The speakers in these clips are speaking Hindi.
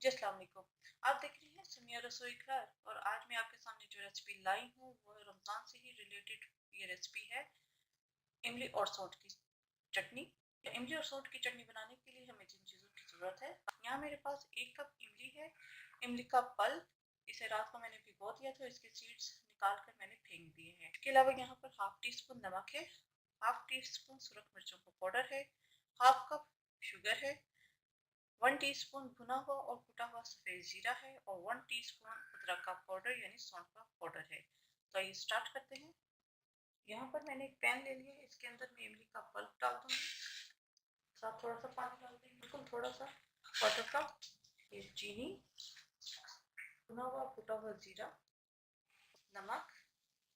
जी अस्सलाम वालेकुम। आप देख रही हैं सुनिया रसोई घर और आज मैं आपके सामने जो रेसिपी लाई हूँ वो रमज़ान से ही रिलेटेड ये रेसिपी है इमली और सौंठ की चटनी। इमली और सौंठ की चटनी बनाने के लिए हमें जिन चीज़ों की ज़रूरत है, यहाँ मेरे पास 1 कप इमली है। इमली का पल्प, इसे रात को मैंने भिगो दिया था, इसके सीड्स निकाल कर मैंने फेंक दिए हैं। इसके अलावा यहाँ पर हाफ टी स्पून नमक है, हाफ टी स्पून सुरख मिर्चों का पाउडर है, हाफ कप शुगर है, 1 टीस्पून भुना हुआ और कुटा हुआ सफ़ेद जीरा है और 1 टीस्पून अदरक का पाउडर यानी सौंठ का पाउडर है। तो ये स्टार्ट करते हैं। यहाँ पर मैंने एक पैन ले लिया है, इसके अंदर मैं इमली का पल्प डाल दूंगी, साथ थोड़ा सा पानी डाल देंगे, बिल्कुल थोड़ा सा वाटर का, ये चीनी, भुना हुआ कुटा हुआ जीरा, नमक,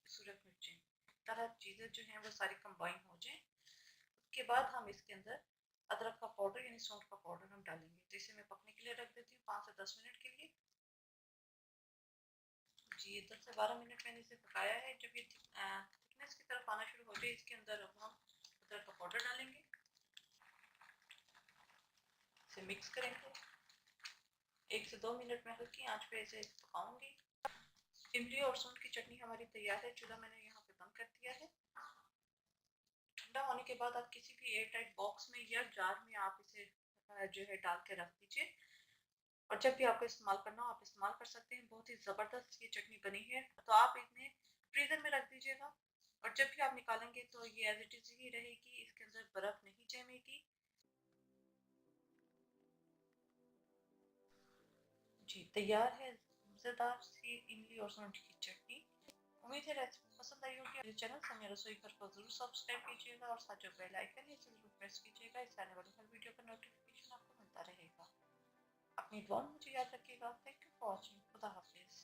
सूरज मिर्ची, तरह चीज़ें जो हैं वो सारी कंबाइन हो जाए। उसके बाद हम इसके अंदर अदरक का पाउडर यानी सौंठ का पाउडर हम डालेंगे, जिसे मैं पकने के लिए रख देती हूँ 5 से 10 मिनट के लिए। जी 10 से 12 मिनट मैंने इसे पकाया है। जब ये थिकनेस की तरफ आना शुरू हो जाए, इसके अंदर अब हम अदरक का पाउडर डालेंगे, इसे मिक्स करेंगे। 1 से 2 मिनट में हल्की आंच पे इसे पकाऊंगी। इमली और सौंठ की चटनी हमारी तैयार है। चूल्हा मैंने यहाँ पे बंद कर दिया है। ठंडा होने के बाद आप किसी भी एयर टाइट बॉक्स में या जार में आप इसे जो है डाल के रख दीजिए, और जब भी आपको इस्तेमाल करना हो आप इस्तेमाल कर सकते हैं। बहुत ही ज़बरदस्त ये चटनी बनी है। तो आप इन्हें फ्रीज़र में रख दीजिएगा और जब भी आप निकालेंगे तो ये एज इट इज़ ही रहेगी, इसके अंदर बर्फ़ नहीं जमेगी। जी तैयार है मज़ेदार सी इमली और सौंठ की चटनी। उम्मीद है रेसिपी पसंद आई होगी। मेरे चैनल समय रसोई घर को ज़रूर सब्सक्राइब कीजिएगा और साथ जो बेल आइकन है इसे ज़रूर प्रेस कीजिएगा। इस आने वाली हर वीडियो का नोटिफिकेशन आपको मिलता रहेगा। अपनी दुआ में मुझे याद रखिएगा। Thank you for watching. खुदा हाफिज़।